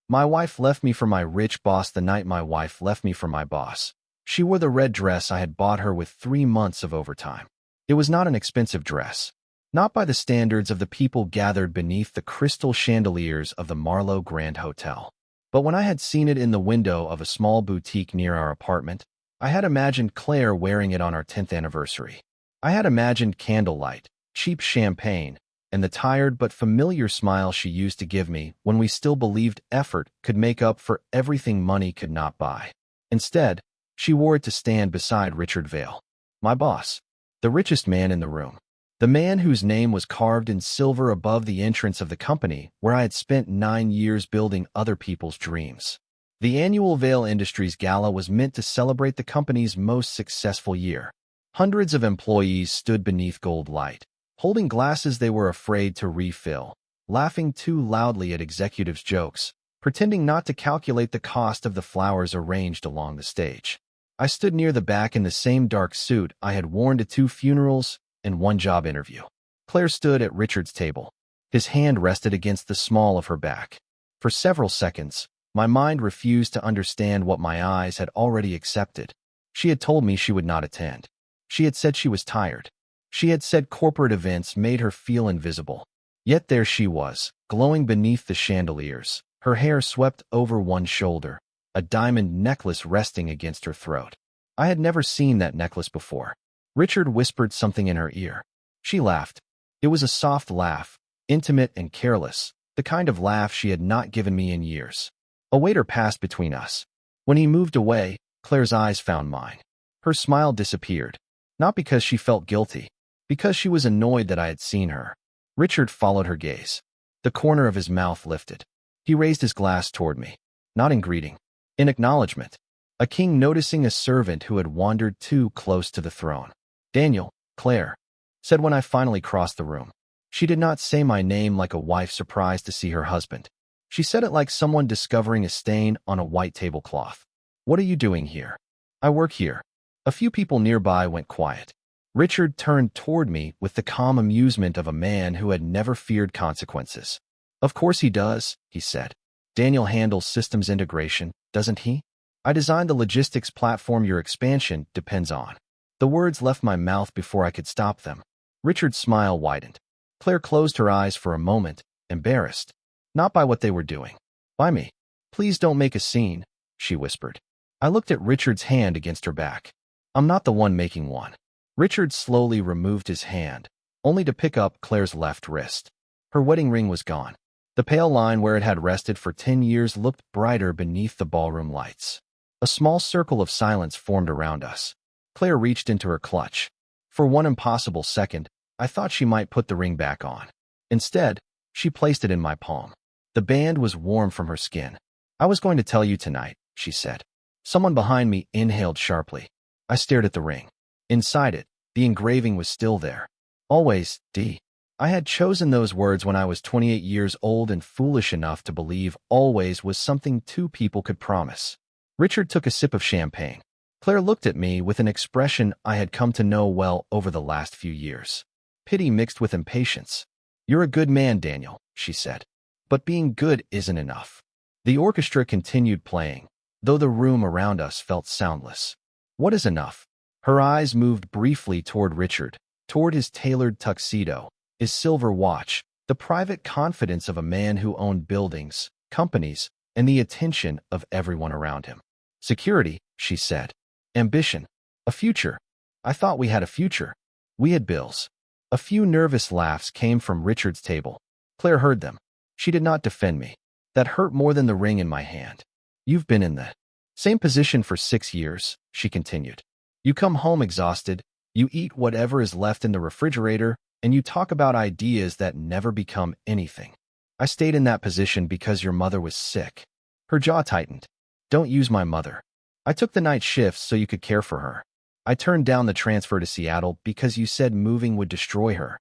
My wife left me for my rich boss the night my wife left me for my boss. She wore the red dress I had bought her with 3 months of overtime. It was not an expensive dress. Not by the standards of the people gathered beneath the crystal chandeliers of the Marlowe Grand Hotel. But when I had seen it in the window of a small boutique near our apartment, I had imagined Claire wearing it on our 10th anniversary. I had imagined candlelight, cheap champagne, and the tired but familiar smile she used to give me when we still believed effort could make up for everything money could not buy. Instead, she wore it to stand beside Richard Vail, my boss, the richest man in the room, the man whose name was carved in silver above the entrance of the company where I had spent 9 years building other people's dreams. The annual Vail Industries Gala was meant to celebrate the company's most successful year. Hundreds of employees stood beneath gold light, holding glasses they were afraid to refill, laughing too loudly at executives' jokes, pretending not to calculate the cost of the flowers arranged along the stage. I stood near the back in the same dark suit I had worn to 2 funerals and 1 job interview. Claire stood at Richard's table. His hand rested against the small of her back. For several seconds, my mind refused to understand what my eyes had already accepted. She had told me she would not attend. She had said she was tired. She had said corporate events made her feel invisible. Yet there she was, glowing beneath the chandeliers, her hair swept over one shoulder, a diamond necklace resting against her throat. I had never seen that necklace before. Richard whispered something in her ear. She laughed. It was a soft laugh, intimate and careless, the kind of laugh she had not given me in years. A waiter passed between us. When he moved away, Claire's eyes found mine. Her smile disappeared, not because she felt guilty, because she was annoyed that I had seen her. Richard followed her gaze. The corner of his mouth lifted. He raised his glass toward me, not in greeting, in acknowledgement. A king noticing a servant who had wandered too close to the throne. "Daniel," Claire said when I finally crossed the room. She did not say my name like a wife surprised to see her husband. She said it like someone discovering a stain on a white tablecloth. "What are you doing here?" "I work here." A few people nearby went quiet. Richard turned toward me with the calm amusement of a man who had never feared consequences. "Of course he does," he said. "Daniel handles systems integration, doesn't he? I designed the logistics platform your expansion depends on." The words left my mouth before I could stop them. Richard's smile widened. Claire closed her eyes for a moment, embarrassed. Not by what they were doing. By me. "Please don't make a scene," she whispered. I looked at Richard's hand against her back. "I'm not the one making one." Richard slowly removed his hand, only to pick up Claire's left wrist. Her wedding ring was gone. The pale line where it had rested for 10 years looked brighter beneath the ballroom lights. A small circle of silence formed around us. Claire reached into her clutch. For one impossible second, I thought she might put the ring back on. Instead, she placed it in my palm. The band was warm from her skin. "I was going to tell you tonight," she said. Someone behind me inhaled sharply. I stared at the ring. Inside it, the engraving was still there. "Always, D." I had chosen those words when I was 28 years old and foolish enough to believe always was something 2 people could promise. Richard took a sip of champagne. Claire looked at me with an expression I had come to know well over the last few years. Pity mixed with impatience. "You're a good man, Daniel," she said. "But being good isn't enough." The orchestra continued playing, though the room around us felt soundless. "What is enough?" Her eyes moved briefly toward Richard, toward his tailored tuxedo, his silver watch, the private confidence of a man who owned buildings, companies, and the attention of everyone around him. "Security," she said. "Ambition. A future." I thought we had a future. We had bills. A few nervous laughs came from Richard's table. Claire heard them. She did not defend me. That hurt more than the ring in my hand. "You've been in the same position for 6 years," she continued. "You come home exhausted, you eat whatever is left in the refrigerator, and you talk about ideas that never become anything. I stayed in that position because your mother was sick." Her jaw tightened. "Don't use my mother. I took the night shifts so you could care for her. I turned down the transfer to Seattle because you said moving would destroy her.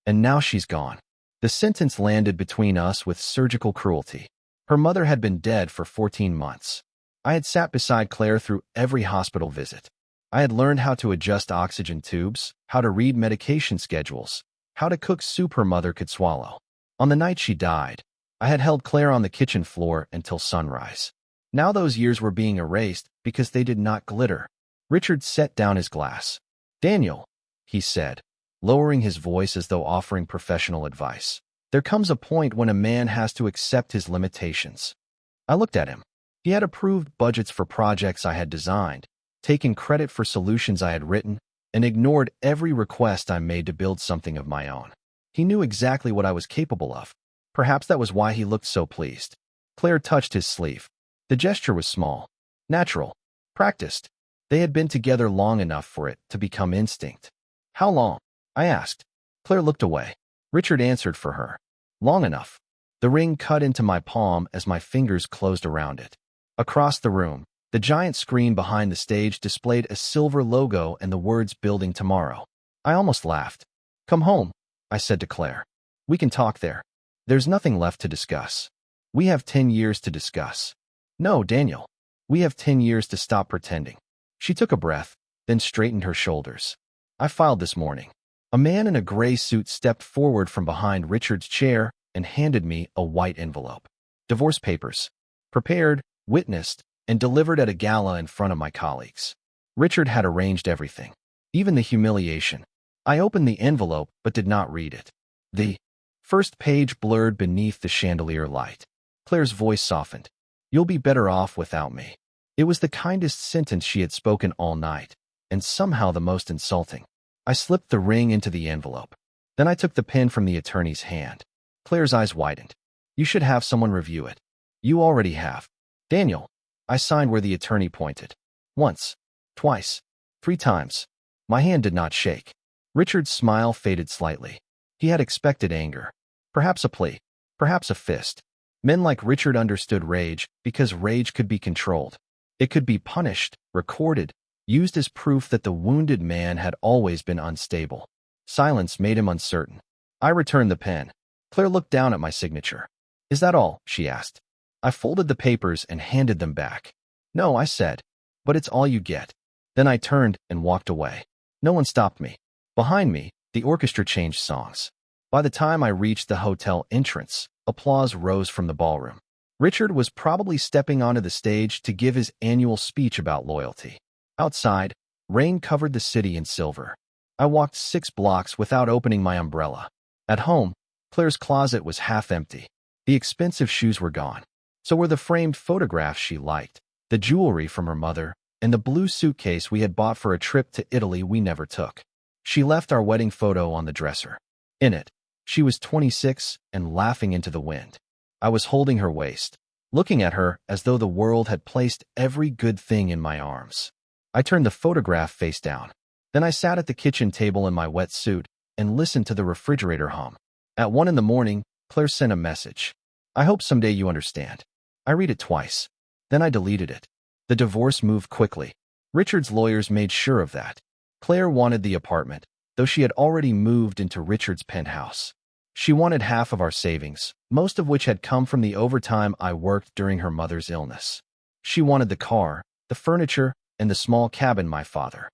And now she's gone." The sentence landed between us with surgical cruelty. Her mother had been dead for 14 months. I had sat beside Claire through every hospital visit. I had learned how to adjust oxygen tubes, how to read medication schedules, how to cook soup her mother could swallow. On the night she died, I had held Claire on the kitchen floor until sunrise. Now those years were being erased because they did not glitter. Richard set down his glass. "Daniel," he said, lowering his voice as though offering professional advice. "There comes a point when a man has to accept his limitations." I looked at him. He had approved budgets for projects I had designed, taken credit for solutions I had written, and ignored every request I made to build something of my own. He knew exactly what I was capable of. Perhaps that was why he looked so pleased. Claire touched his sleeve. The gesture was small, natural, practiced. They had been together long enough for it to become instinct. "How long?" I asked. Claire looked away. Richard answered for her. "Long enough." The ring cut into my palm as my fingers closed around it. Across the room, the giant screen behind the stage displayed a silver logo and the words "Building Tomorrow." I almost laughed. "Come home," I said to Claire. "We can talk there. There's nothing left to discuss. We have 10 years to discuss." "No, Daniel. We have 10 years to stop pretending." She took a breath, then straightened her shoulders. "I filed this morning." A man in a gray suit stepped forward from behind Richard's chair and handed me a white envelope. "Divorce papers. Prepared, witnessed, and delivered at a gala in front of my colleagues." Richard had arranged everything, even the humiliation. I opened the envelope but did not read it. The first page blurred beneath the chandelier light. Claire's voice softened. "You'll be better off without me." It was the kindest sentence she had spoken all night, and somehow the most insulting. I slipped the ring into the envelope. Then I took the pen from the attorney's hand. Claire's eyes widened. "You should have someone review it." "You already have." "Daniel." I signed where the attorney pointed. "Once. Twice. 3 times." My hand did not shake. Richard's smile faded slightly. He had expected anger. Perhaps a plea. Perhaps a fist. Men like Richard understood rage because rage could be controlled. It could be punished, recorded, used as proof that the wounded man had always been unstable. Silence made him uncertain. I returned the pen. Claire looked down at my signature. "Is that all?" she asked. I folded the papers and handed them back. "No," I said, "but it's all you get." Then I turned and walked away. No one stopped me. Behind me, the orchestra changed songs. By the time I reached the hotel entrance, applause rose from the ballroom. Richard was probably stepping onto the stage to give his annual speech about loyalty. Outside, rain covered the city in silver. I walked 6 blocks without opening my umbrella. At home, Claire's closet was half empty. The expensive shoes were gone. So were the framed photographs she liked, the jewelry from her mother, and the blue suitcase we had bought for a trip to Italy we never took. She left our wedding photo on the dresser. In it, she was 26 and laughing into the wind. I was holding her waist, looking at her as though the world had placed every good thing in my arms. I turned the photograph face down. Then I sat at the kitchen table in my wet suit and listened to the refrigerator hum. At 1 in the morning, Claire sent a message. "I hope someday you understand." I read it twice. Then I deleted it. The divorce moved quickly. Richard's lawyers made sure of that. Claire wanted the apartment, though she had already moved into Richard's penthouse. She wanted half of our savings, most of which had come from the overtime I worked during her mother's illness. She wanted the car, the furniture, and the small cabin my father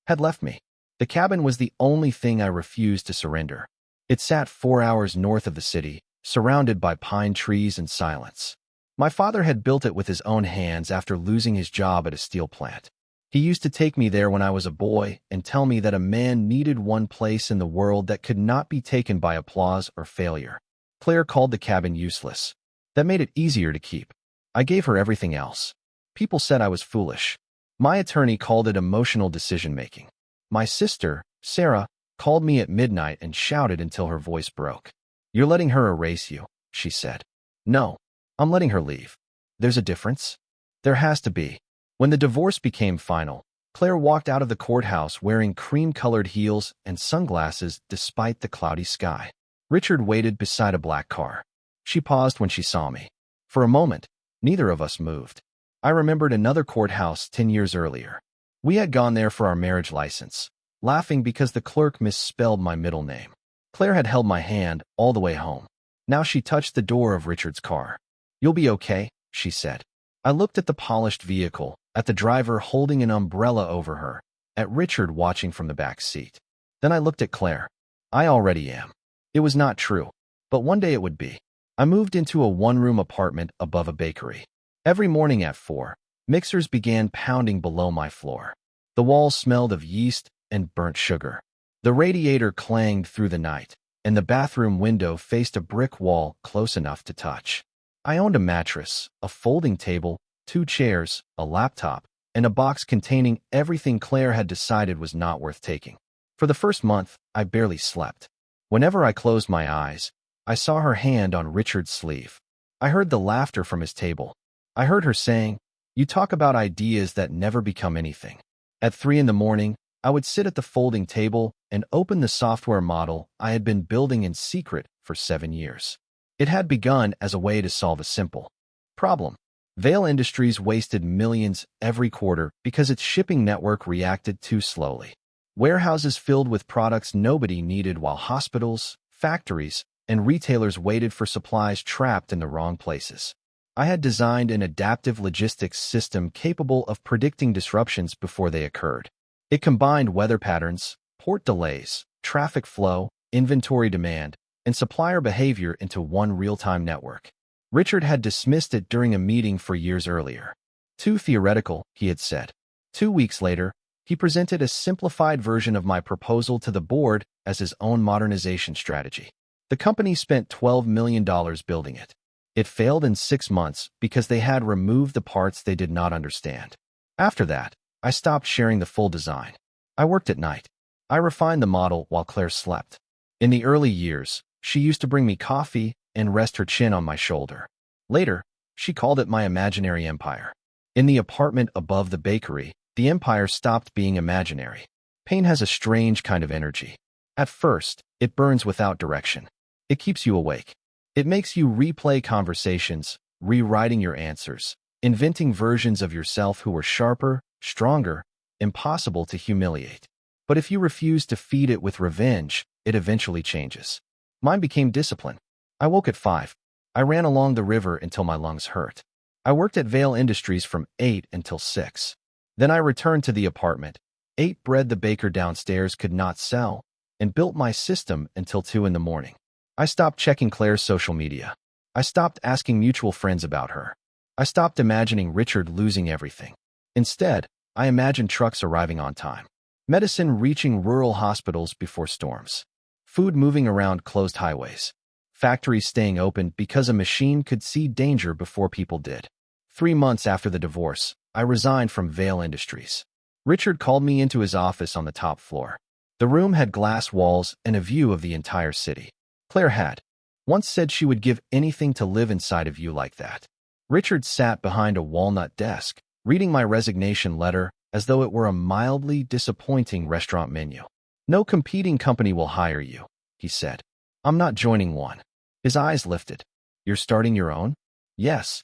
had left me. The cabin was the only thing I refused to surrender. It sat 4 hours north of the city, surrounded by pine trees and silence. My father had built it with his own hands after losing his job at a steel plant. He used to take me there when I was a boy and tell me that a man needed one place in the world that could not be taken by applause or failure. Claire called the cabin useless. That made it easier to keep. I gave her everything else. People said I was foolish. My attorney called it emotional decision-making. My sister, Sarah, called me at midnight and shouted until her voice broke. "You're letting her erase you," she said. "No, I'm letting her leave." "There's a difference?" "There has to be." When the divorce became final, Claire walked out of the courthouse wearing cream-colored heels and sunglasses despite the cloudy sky. Richard waited beside a black car. She paused when she saw me. For a moment, neither of us moved. I remembered another courthouse 10 years earlier. We had gone there for our marriage license, laughing because the clerk misspelled my middle name. Claire had held my hand all the way home. Now she touched the door of Richard's car. "You'll be okay," she said. I looked at the polished vehicle, at the driver holding an umbrella over her, at Richard watching from the back seat. Then I looked at Claire. "I already am." It was not true, but one day it would be. I moved into a one-room apartment above a bakery. Every morning at 4, mixers began pounding below my floor. The walls smelled of yeast and burnt sugar. The radiator clanged through the night, and the bathroom window faced a brick wall close enough to touch. I owned a mattress, a folding table, 2 chairs, a laptop, and a box containing everything Claire had decided was not worth taking. For the first month, I barely slept. Whenever I closed my eyes, I saw her hand on Richard's sleeve. I heard the laughter from his table. I heard her saying, "You talk about ideas that never become anything." At 3 in the morning, I would sit at the folding table and open the software model I had been building in secret for 7 years. It had begun as a way to solve a simple problem. Vail Industries wasted millions every quarter because its shipping network reacted too slowly. Warehouses filled with products nobody needed while hospitals, factories, and retailers waited for supplies trapped in the wrong places. I had designed an adaptive logistics system capable of predicting disruptions before they occurred. It combined weather patterns, port delays, traffic flow, inventory demand, and supplier behavior into one real-time network. Richard had dismissed it during a meeting for years earlier. Too theoretical, he had said. 2 weeks later, he presented a simplified version of my proposal to the board as his own modernization strategy. The company spent $12 million building it. It failed in 6 months because they had removed the parts they did not understand. After that, I stopped sharing the full design. I worked at night. I refined the model while Claire slept. In the early years, she used to bring me coffee and rest her chin on my shoulder. Later, she called it my imaginary empire. In the apartment above the bakery, the empire stopped being imaginary. Pain has a strange kind of energy. At first, it burns without direction. It keeps you awake. It makes you replay conversations, rewriting your answers, inventing versions of yourself who were sharper, stronger, impossible to humiliate. But if you refuse to feed it with revenge, it eventually changes. Mine became discipline. I woke at 5. I ran along the river until my lungs hurt. I worked at Vail Industries from 8 until 6. Then I returned to the apartment, ate bread the baker downstairs could not sell, and built my system until 2 in the morning. I stopped checking Claire's social media. I stopped asking mutual friends about her. I stopped imagining Richard losing everything. Instead, I imagined trucks arriving on time, medicine reaching rural hospitals before storms, food moving around closed highways, factories staying open because a machine could see danger before people did. 3 months after the divorce, I resigned from Vail Industries. Richard called me into his office on the top floor. The room had glass walls and a view of the entire city. Claire had once said she would give anything to live inside of you like that. Richard sat behind a walnut desk, reading my resignation letter as though it were a mildly disappointing restaurant menu. "No competing company will hire you," he said. "I'm not joining one." His eyes lifted. "You're starting your own?" "Yes."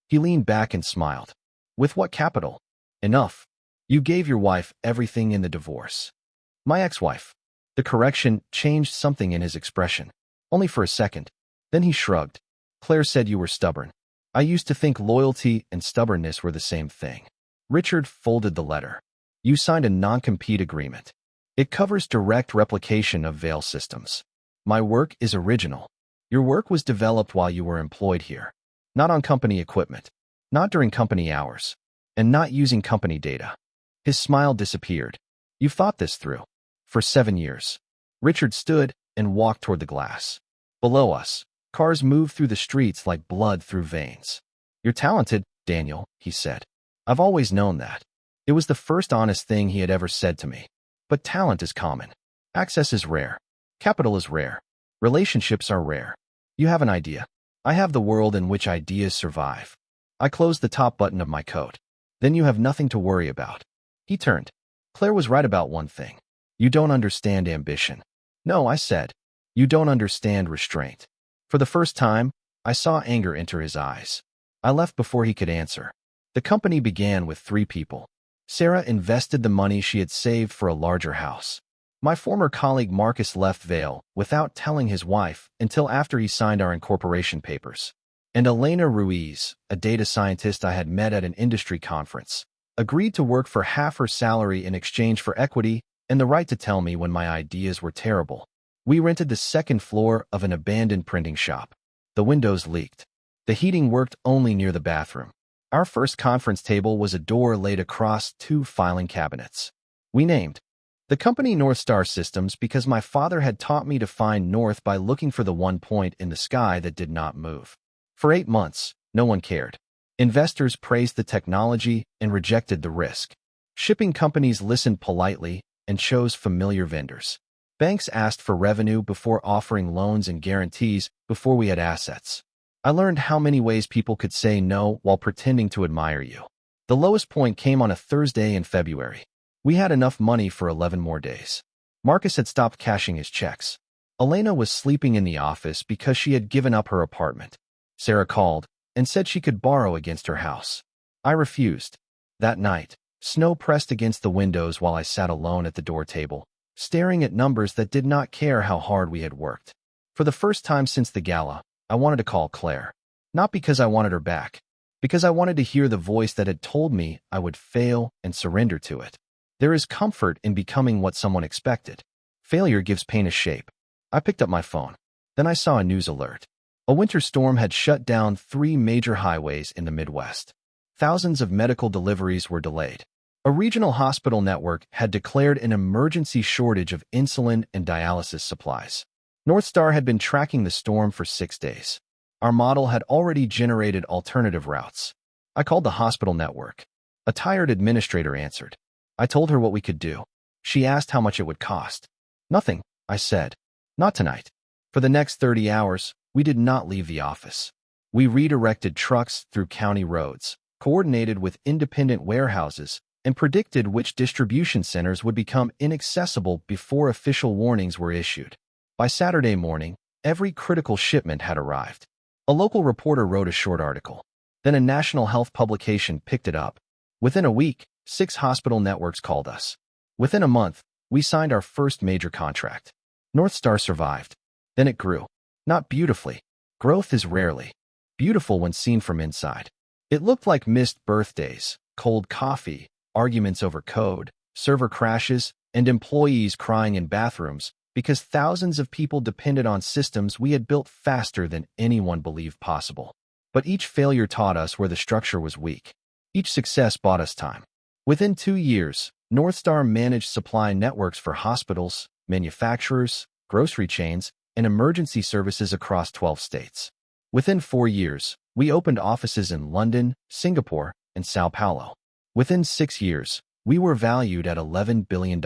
He leaned back and smiled. "With what capital?" "Enough. You gave your wife everything in the divorce." "My ex-wife." The correction changed something in his expression. Only for a second. Then he shrugged. "Claire said you were stubborn. I used to think loyalty and stubbornness were the same thing." Richard folded the letter. "You signed a non-compete agreement. It covers direct replication of Vail systems. My work is original. Your work was developed while you were employed here. Not on company equipment. Not during company hours. And not using company data." His smile disappeared. "You've thought this through." "For 7 years." Richard stood and walked toward the glass. Below us, cars moved through the streets like blood through veins. "You're talented, Daniel," he said. "I've always known that." It was the first honest thing he had ever said to me. But talent is common. Access is rare. Capital is rare. Relationships are rare. You have an idea. I have the world in which ideas survive. I closed the top button of my coat. Then you have nothing to worry about. He turned. "Claire was right about one thing. You don't understand ambition." "No," I said. "You don't understand restraint." For the first time, I saw anger enter his eyes. I left before he could answer. The company began with 3 people. Sarah invested the money she had saved for a larger house. My former colleague Marcus left Vail without telling his wife until after he signed our incorporation papers. And Elena Ruiz, a data scientist I had met at an industry conference, agreed to work for half her salary in exchange for equity and the right to tell me when my ideas were terrible. We rented the second floor of an abandoned printing shop. The windows leaked. The heating worked only near the bathroom. Our first conference table was a door laid across 2 filing cabinets. We named the company North Star Systems because my father had taught me to find north by looking for the one point in the sky that did not move. For 8 months, no one cared. Investors praised the technology and rejected the risk. Shipping companies listened politely and chose familiar vendors. Banks asked for revenue before offering loans and guarantees before we had assets. I learned how many ways people could say no while pretending to admire you. The lowest point came on a Thursday in February. We had enough money for 11 more days. Marcus had stopped cashing his checks. Elena was sleeping in the office because she had given up her apartment. Sarah called and said she could borrow against her house. I refused. That night, snow pressed against the windows while I sat alone at the door table, staring at numbers that did not care how hard we had worked. For the first time since the gala, I wanted to call Claire. Not because I wanted her back, because I wanted to hear the voice that had told me I would fail and surrender to it. There is comfort in becoming what someone expected. Failure gives pain a shape. I picked up my phone. Then I saw a news alert. A winter storm had shut down 3 major highways in the Midwest. Thousands of medical deliveries were delayed. A regional hospital network had declared an emergency shortage of insulin and dialysis supplies. North Star had been tracking the storm for 6 days. Our model had already generated alternative routes. I called the hospital network. A tired administrator answered. I told her what we could do. She asked how much it would cost. Nothing, I said. Not tonight. For the next 30 hours, we did not leave the office. We redirected trucks through county roads, coordinated with independent warehouses, and predicted which distribution centers would become inaccessible before official warnings were issued. By Saturday morning, every critical shipment had arrived. A local reporter wrote a short article. Then a national health publication picked it up. Within a week, 6 hospital networks called us. Within a month, we signed our first major contract. North Star survived. Then it grew. Not beautifully. Growth is rarely beautiful when seen from inside. It looked like missed birthdays, cold coffee, arguments over code, server crashes, and employees crying in bathrooms because thousands of people depended on systems we had built faster than anyone believed possible. But each failure taught us where the structure was weak. Each success bought us time. Within 2 years, North Star managed supply networks for hospitals, manufacturers, grocery chains, and emergency services across 12 states. Within 4 years, we opened offices in London, Singapore, and Sao Paulo. Within 6 years, we were valued at $11 billion.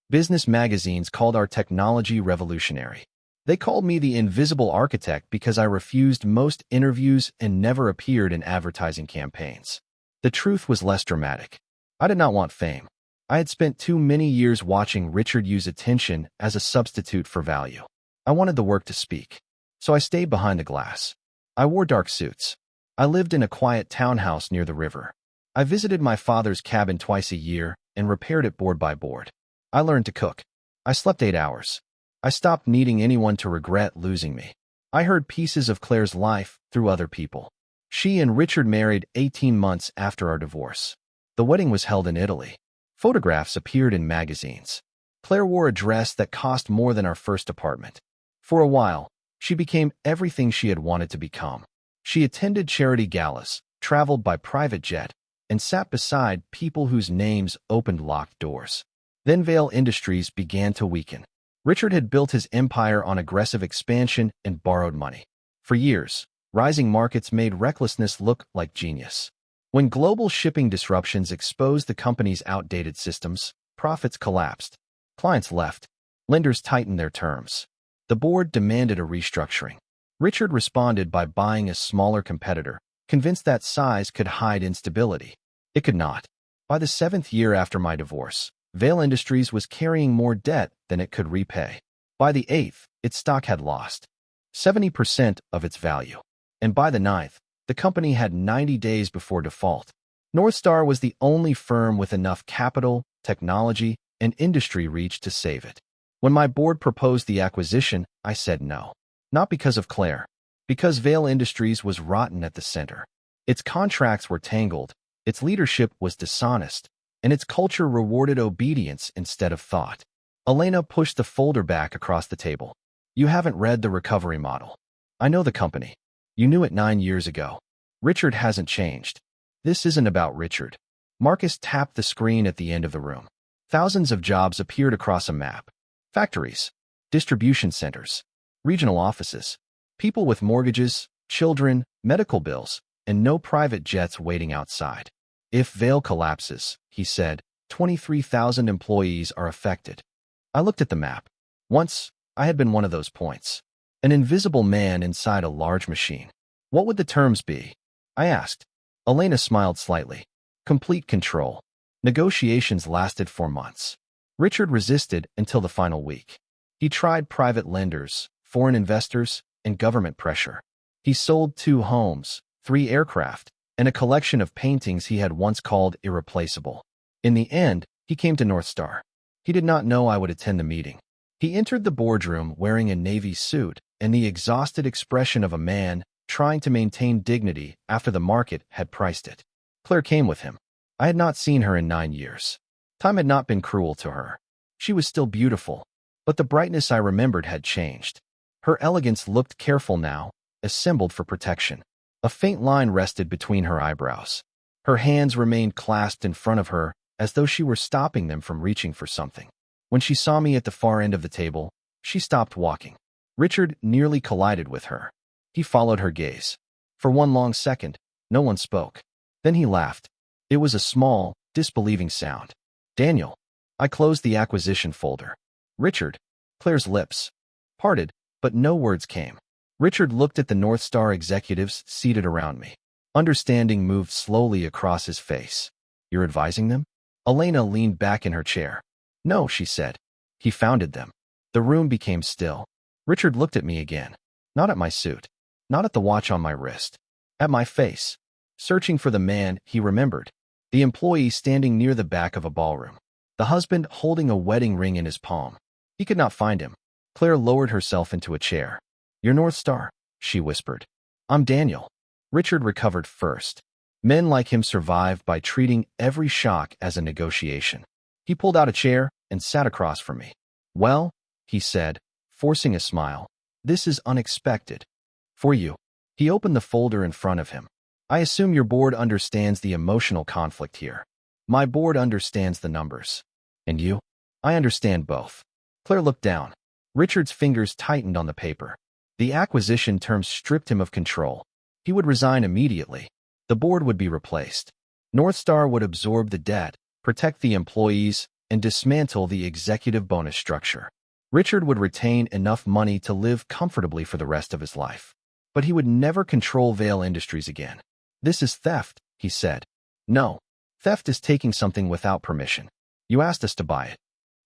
Business magazines called our technology revolutionary. They called me the invisible architect because I refused most interviews and never appeared in advertising campaigns. The truth was less dramatic. I did not want fame. I had spent too many years watching Richard use attention as a substitute for value. I wanted the work to speak. So I stayed behind the glass. I wore dark suits. I lived in a quiet townhouse near the river. I visited my father's cabin twice a year and repaired it board by board. I learned to cook. I slept 8 hours. I stopped needing anyone to regret losing me. I heard pieces of Claire's life through other people. She and Richard married 18 months after our divorce. The wedding was held in Italy. Photographs appeared in magazines. Claire wore a dress that cost more than our first apartment. For a while, she became everything she had wanted to become. She attended charity galas, traveled by private jet, and sat beside people whose names opened locked doors. Then Vail Industries began to weaken. Richard had built his empire on aggressive expansion and borrowed money. For years, rising markets made recklessness look like genius. When global shipping disruptions exposed the company's outdated systems, profits collapsed. Clients left. Lenders tightened their terms. The board demanded a restructuring. Richard responded by buying a smaller competitor, convinced that size could hide instability. It could not. By the 7th year after my divorce, Vail Industries was carrying more debt than it could repay. By the 8th, its stock had lost 70% of its value. And by the 9th, the company had 90 days before default. North Star was the only firm with enough capital, technology, and industry reach to save it. When my board proposed the acquisition, I said no. Not because of Claire. Because Vail Industries was rotten at the center. Its contracts were tangled, its leadership was dishonest, and its culture rewarded obedience instead of thought. Elena pushed the folder back across the table. You haven't read the recovery model. I know the company. You knew it 9 years ago. Richard hasn't changed. This isn't about Richard. Marcus tapped the screen at the end of the room. Thousands of jobs appeared across a map. Factories, distribution centers, regional offices, people with mortgages, children, medical bills, and no private jets waiting outside. If Vale collapses, he said, 23,000 employees are affected. I looked at the map. Once, I had been one of those points. An invisible man inside a large machine. What would the terms be? I asked. Elena smiled slightly. Complete control. Negotiations lasted for months. Richard resisted until the final week. He tried private lenders, foreign investors, and government pressure. He sold 2 homes, 3 aircraft, and a collection of paintings he had once called irreplaceable. In the end, he came to North Star. He did not know I would attend the meeting. He entered the boardroom wearing a navy suit and the exhausted expression of a man trying to maintain dignity after the market had priced it. Claire came with him. I had not seen her in 9 years. Time had not been cruel to her. She was still beautiful, but the brightness I remembered had changed. Her elegance looked careful now, assembled for protection. A faint line rested between her eyebrows. Her hands remained clasped in front of her, as though she were stopping them from reaching for something. When she saw me at the far end of the table, she stopped walking. Richard nearly collided with her. He followed her gaze. For one long second, no one spoke. Then he laughed. It was a small, disbelieving sound. Daniel. I closed the acquisition folder. Richard. Claire's lips parted, but no words came. Richard looked at the North Star executives seated around me. Understanding moved slowly across his face. You're advising them? Elena leaned back in her chair. No, she said. He founded them. The room became still. Richard looked at me again. Not at my suit. Not at the watch on my wrist. At my face. Searching for the man he remembered. The employee standing near the back of a ballroom. The husband holding a wedding ring in his palm. He could not find him. Claire lowered herself into a chair. You're North Star, she whispered. I'm Daniel. Richard recovered first. Men like him survive by treating every shock as a negotiation. He pulled out a chair and sat across from me. Well, he said, forcing a smile, this is unexpected. For you. He opened the folder in front of him. I assume your board understands the emotional conflict here. My board understands the numbers. And you? I understand both. Claire looked down. Richard's fingers tightened on the paper. The acquisition terms stripped him of control. He would resign immediately. The board would be replaced. North Star would absorb the debt, protect the employees, and dismantle the executive bonus structure. Richard would retain enough money to live comfortably for the rest of his life. But he would never control Vale Industries again. This is theft, he said. No. Theft is taking something without permission. You asked us to buy it.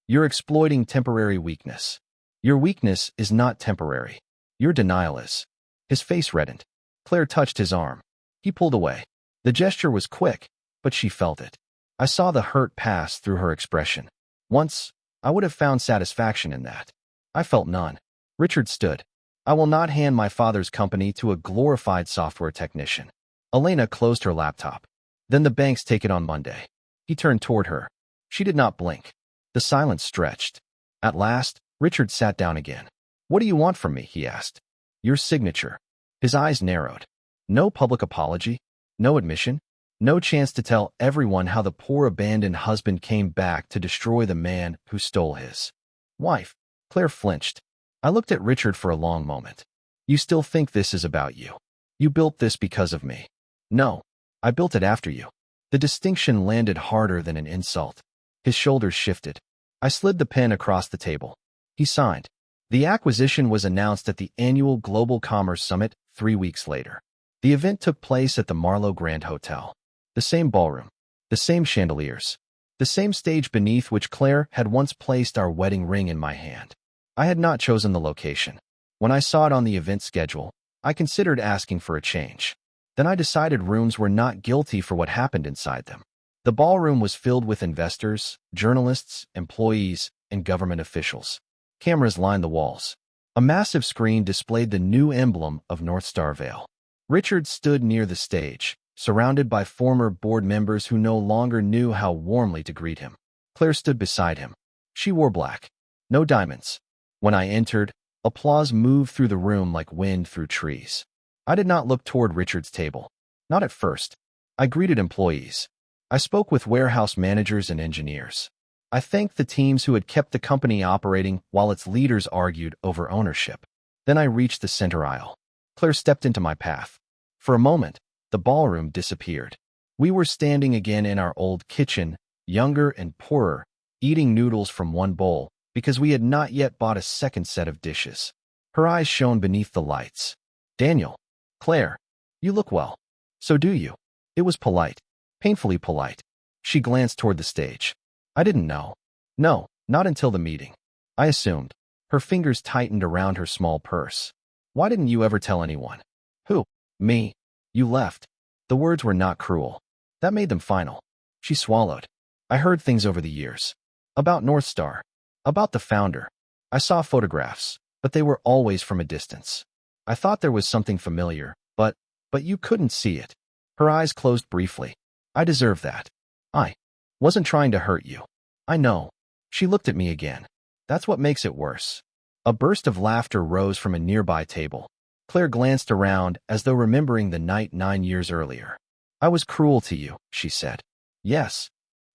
You're exploiting temporary weakness. Your weakness is not temporary. Your denial is. His face reddened. Claire touched his arm. He pulled away. The gesture was quick, but she felt it. I saw the hurt pass through her expression. Once, I would have found satisfaction in that. I felt none. Richard stood. I will not hand my father's company to a glorified software technician. Elena closed her laptop. Then the banks take it on Monday. He turned toward her. She did not blink. The silence stretched. At last, Richard sat down again. What do you want from me? He asked. Your signature. His eyes narrowed. No public apology. No admission. No chance to tell everyone how the poor abandoned husband came back to destroy the man who stole his wife. Claire flinched. I looked at Richard for a long moment. You still think this is about you? You built this because of me. No. I built it after you. The distinction landed harder than an insult. His shoulders shifted. I slid the pen across the table. He signed. The acquisition was announced at the annual Global Commerce Summit 3 weeks later. The event took place at the Marlowe Grand Hotel. The same ballroom. The same chandeliers. The same stage beneath which Claire had once placed our wedding ring in my hand. I had not chosen the location. When I saw it on the event schedule, I considered asking for a change. Then I decided rooms were not guilty for what happened inside them. The ballroom was filled with investors, journalists, employees, and government officials. Cameras lined the walls. A massive screen displayed the new emblem of North Star Vale. Richard stood near the stage, surrounded by former board members who no longer knew how warmly to greet him. Claire stood beside him. She wore black. No diamonds. When I entered, Applause moved through the room like wind through trees. I did not look toward Richard's table. Not at first. I greeted employees. I spoke with warehouse managers and engineers. I thanked the teams who had kept the company operating while its leaders argued over ownership. Then I reached the center aisle. Claire stepped into my path. For a moment, the ballroom disappeared. We were standing again in our old kitchen, younger and poorer, eating noodles from one bowl because we had not yet bought a second set of dishes. Her eyes shone beneath the lights. "Daniel, Claire, you look well. So do you." It was polite, painfully polite. She glanced toward the stage. I didn't know. No, not until the meeting. I assumed. Her fingers tightened around her small purse. "Why didn't you ever tell anyone?" "Who? Me? You left." The words were not cruel. That made them final. She swallowed. "I heard things over the years. About North Star. About the founder. I saw photographs, but they were always from a distance. I thought there was something familiar, but you couldn't see it." Her eyes closed briefly. "I deserve that. I wasn't trying to hurt you. I know." She looked at me again. "That's what makes it worse." A burst of laughter rose from a nearby table. Claire glanced around as though remembering the night 9 years earlier. "I was cruel to you," she said. "Yes.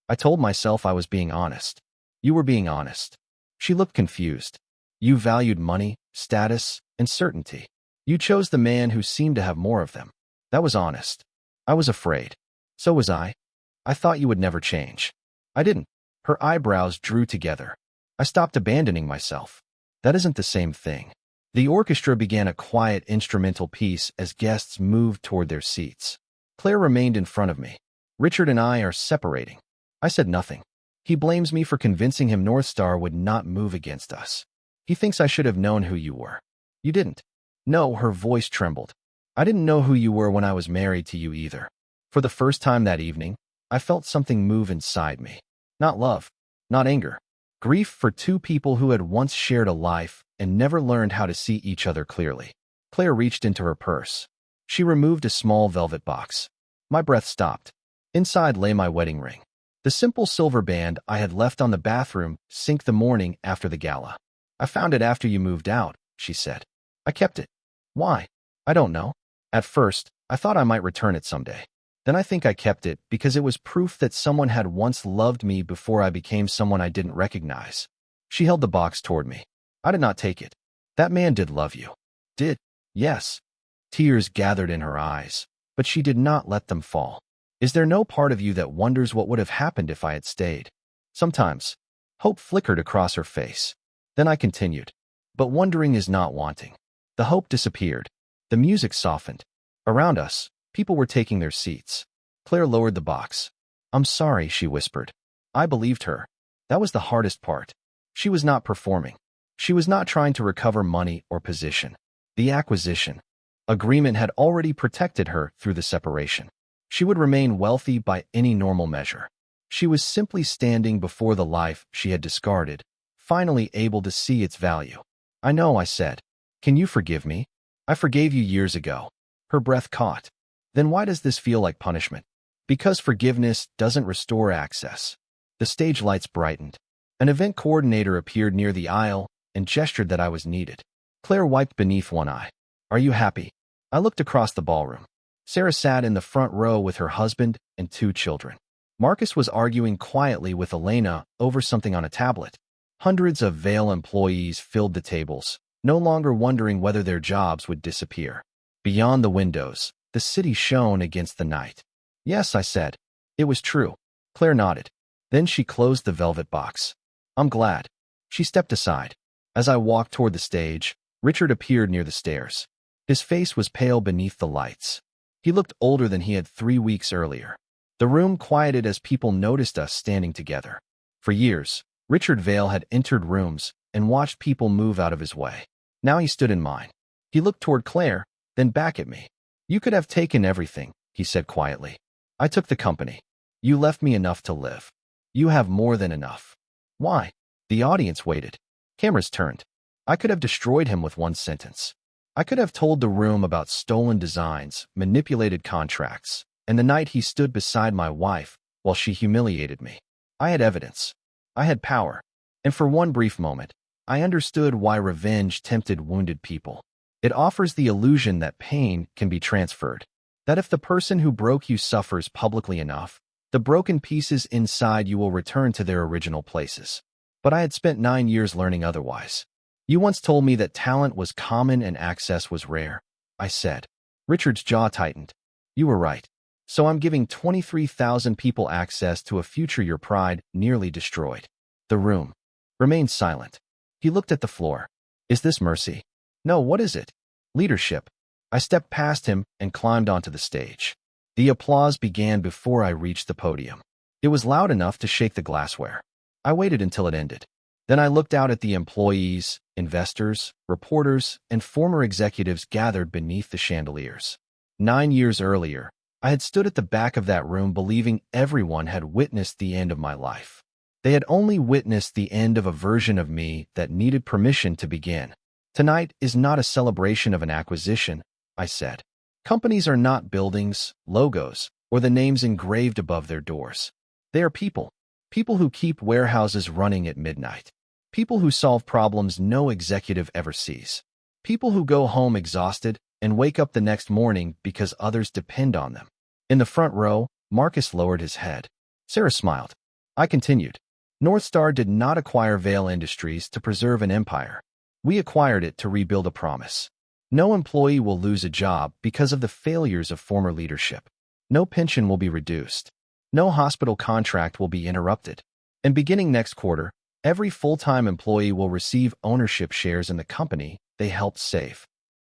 I told myself I was being honest." "You were being honest." She looked confused. "You valued money, status, and certainty. You chose the man who seemed to have more of them. That was honest." "I was afraid." "So was I. I thought you would never change." "I didn't." Her eyebrows drew together. "I stopped abandoning myself." "That isn't the same thing." The orchestra began a quiet instrumental piece as guests moved toward their seats. Claire remained in front of me. "Richard and I are separating." I said nothing. "He blames me for convincing him North Star would not move against us. He thinks I should have known who you were." "You didn't." "No," her voice trembled. "I didn't know who you were when I was married to you either." For the first time that evening, I felt something move inside me. Not love, not anger. Grief for two people who had once shared a life and never learned how to see each other clearly. Claire reached into her purse. She removed a small velvet box. My breath stopped. Inside lay my wedding ring. The simple silver band I had left on the bathroom sink the morning after the gala. "I found it after you moved out," she said. "I kept it." "Why?" "I don't know. At first, I thought I might return it someday. Then I think I kept it because it was proof that someone had once loved me before I became someone I didn't recognize." She held the box toward me. "I did not take it." "That man did love you." "Did?" "Yes." Tears gathered in her eyes, but she did not let them fall. "Is there no part of you that wonders what would have happened if I had stayed?" "Sometimes." Hope flickered across her face. Then I continued. "But wondering is not wanting." The hope disappeared. The music softened. Around us, people were taking their seats. Claire lowered the box. "I'm sorry," she whispered. I believed her. That was the hardest part. She was not performing. She was not trying to recover money or position. The acquisition agreement had already protected her through the separation. She would remain wealthy by any normal measure. She was simply standing before the life she had discarded, finally able to see its value. "I know," I said. "Can you forgive me?" "I forgave you years ago." Her breath caught. "Then why does this feel like punishment?" "Because forgiveness doesn't restore access." The stage lights brightened. An event coordinator appeared near the aisle and gestured that I was needed. Claire wiped beneath one eye. "Are you happy?" I looked across the ballroom. Sarah sat in the front row with her husband and 2 children. Marcus was arguing quietly with Elena over something on a tablet. Hundreds of Vail employees filled the tables, no longer wondering whether their jobs would disappear. Beyond the windows, the city shone against the night. "Yes," I said. It was true. Claire nodded. Then she closed the velvet box. "I'm glad." She stepped aside. As I walked toward the stage, Richard appeared near the stairs. His face was pale beneath the lights. He looked older than he had 3 weeks earlier. The room quieted as people noticed us standing together. For years, Richard Vail had entered rooms and watched people move out of his way. Now he stood in mine. He looked toward Claire, then back at me. "You could have taken everything," he said quietly. "I took the company. You left me enough to live. You have more than enough." "Why?" The audience waited. Cameras turned. I could have destroyed him with one sentence. I could have told the room about stolen designs, manipulated contracts, and the night he stood beside my wife while she humiliated me. I had evidence. I had power. And for one brief moment, I understood why revenge tempted wounded people. It offers the illusion that pain can be transferred, that if the person who broke you suffers publicly enough, the broken pieces inside you will return to their original places. But I had spent 9 years learning otherwise. You once told me that talent was common and access was rare, I said. Richard's jaw tightened. You were right. So I'm giving 23,000 people access to a future your pride nearly destroyed. The room remained silent. He looked at the floor. Is this mercy? No, what is it? Leadership. I stepped past him and climbed onto the stage. The applause began before I reached the podium. It was loud enough to shake the glassware. I waited until it ended. Then I looked out at the employees, investors, reporters, and former executives gathered beneath the chandeliers. 9 years earlier, I had stood at the back of that room believing everyone had witnessed the end of my life. They had only witnessed the end of a version of me that needed permission to begin. Tonight is not a celebration of an acquisition, I said. Companies are not buildings, logos, or the names engraved above their doors. They are people. People who keep warehouses running at midnight. People who solve problems no executive ever sees. People who go home exhausted and wake up the next morning because others depend on them. In the front row, Marcus lowered his head. Sarah smiled. I continued. Northstar did not acquire Vale Industries to preserve an empire. We acquired it to rebuild a promise. No employee will lose a job because of the failures of former leadership. No pension will be reduced. No hospital contract will be interrupted. And beginning next quarter, every full-time employee will receive ownership shares in the company they helped save.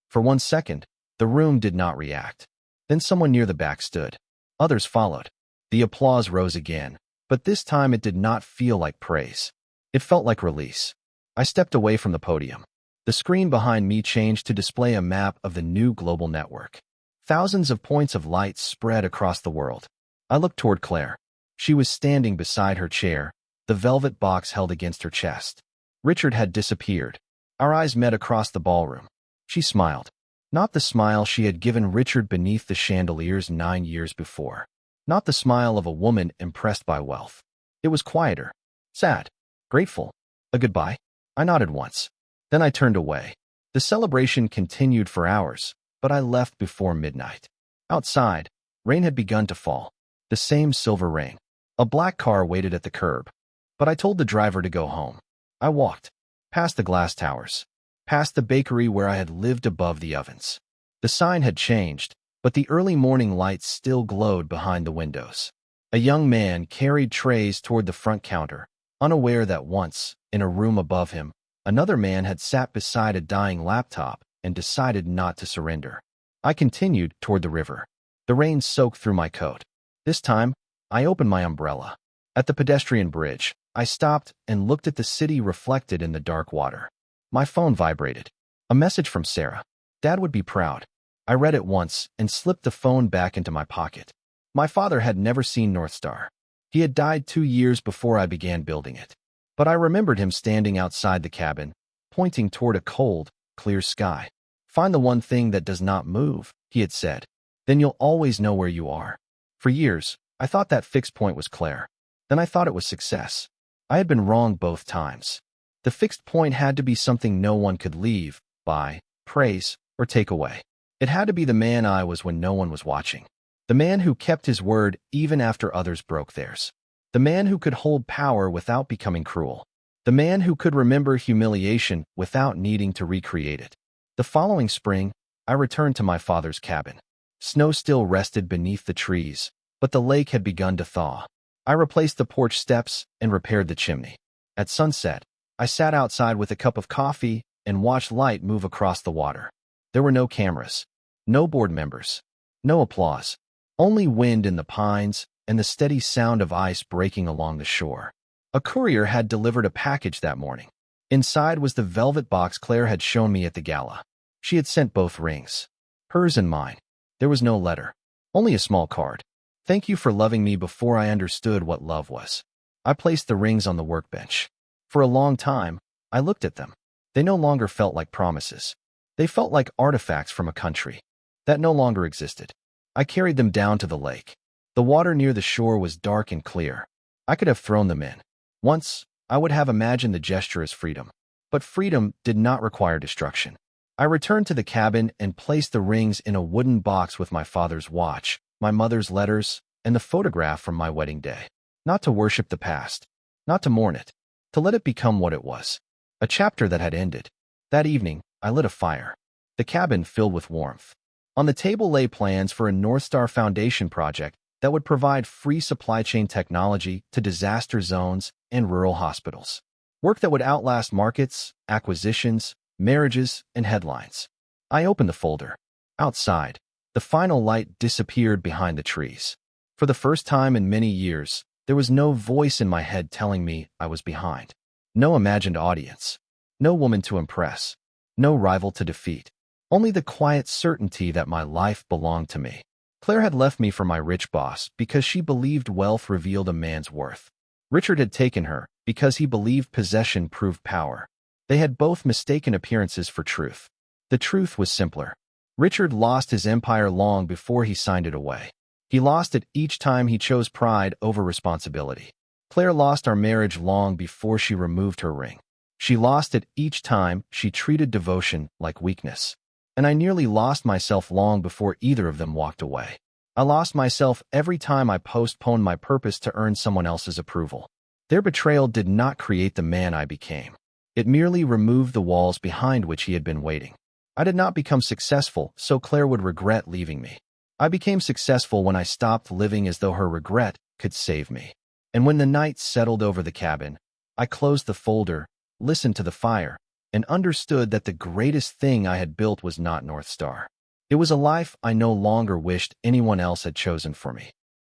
For 1 second, the room did not react. Then someone near the back stood. Others followed. The applause rose again, but this time it did not feel like praise. It felt like release. I stepped away from the podium. The screen behind me changed to display a map of the new global network. Thousands of points of light spread across the world. I looked toward Claire. She was standing beside her chair, the velvet box held against her chest. Richard had disappeared. Our eyes met across the ballroom. She smiled. Not the smile she had given Richard beneath the chandeliers 9 years before. Not the smile of a woman impressed by wealth. It was quieter, sad, grateful. A goodbye? I nodded once. Then I turned away. The celebration continued for hours, but I left before midnight. Outside, rain had begun to fall. The same silver rain. A black car waited at the curb. But I told the driver to go home. I walked. Past the glass towers. Past the bakery where I had lived above the ovens. The sign had changed, but the early morning lights still glowed behind the windows. A young man carried trays toward the front counter, unaware that once, in a room above him, another man had sat beside a dying laptop and decided not to surrender. I continued toward the river. The rain soaked through my coat. This time, I opened my umbrella. At the pedestrian bridge, I stopped and looked at the city reflected in the dark water. My phone vibrated. A message from Sarah. Dad would be proud. I read it once and slipped the phone back into my pocket. My father had never seen Northstar. He had died 2 years before I began building it. But I remembered him standing outside the cabin, pointing toward a cold, clear sky. Find the one thing that does not move, he had said. Then you'll always know where you are. For years, I thought that fixed point was Claire. Then I thought it was success. I had been wrong both times. The fixed point had to be something no one could leave, buy, praise, or take away. It had to be the man I was when no one was watching. The man who kept his word even after others broke theirs. The man who could hold power without becoming cruel. The man who could remember humiliation without needing to recreate it. The following spring, I returned to my father's cabin. Snow still rested beneath the trees, but the lake had begun to thaw. I replaced the porch steps and repaired the chimney. At sunset, I sat outside with a cup of coffee and watched light move across the water. There were no cameras, no board members, no applause, only wind in the pines and the steady sound of ice breaking along the shore. A courier had delivered a package that morning. Inside was the velvet box Claire had shown me at the gala. She had sent both rings, hers and mine. There was no letter, only a small card. Thank you for loving me before I understood what love was. I placed the rings on the workbench. For a long time, I looked at them. They no longer felt like promises. They felt like artifacts from a country that no longer existed. I carried them down to the lake. The water near the shore was dark and clear. I could have thrown them in. Once, I would have imagined the gesture as freedom. But freedom did not require destruction. I returned to the cabin and placed the rings in a wooden box with my father's watch, my mother's letters, and the photograph from my wedding day. Not to worship the past, not to mourn it, to let it become what it was. A chapter that had ended. That evening, I lit a fire. The cabin filled with warmth. On the table lay plans for a North Star Foundation project that would provide free supply chain technology to disaster zones and rural hospitals. Work that would outlast markets, acquisitions, marriages, and headlines. I opened the folder. Outside, the final light disappeared behind the trees. For the first time in many years, there was no voice in my head telling me I was behind. No imagined audience. No woman to impress. No rival to defeat. Only the quiet certainty that my life belonged to me. Claire had left me for my rich boss because she believed wealth revealed a man's worth. Richard had taken her because he believed possession proved power. They had both mistaken appearances for truth. The truth was simpler. Richard lost his empire long before he signed it away. He lost it each time he chose pride over responsibility. Claire lost our marriage long before she removed her ring. She lost it each time she treated devotion like weakness. And I nearly lost myself long before either of them walked away. I lost myself every time I postponed my purpose to earn someone else's approval. Their betrayal did not create the man I became. It merely removed the walls behind which he had been waiting. I did not become successful so Claire would regret leaving me. I became successful when I stopped living as though her regret could save me. And when the night settled over the cabin, I closed the folder, listened to the fire, and understood that the greatest thing I had built was not North Star. It was a life I no longer wished anyone else had chosen for me.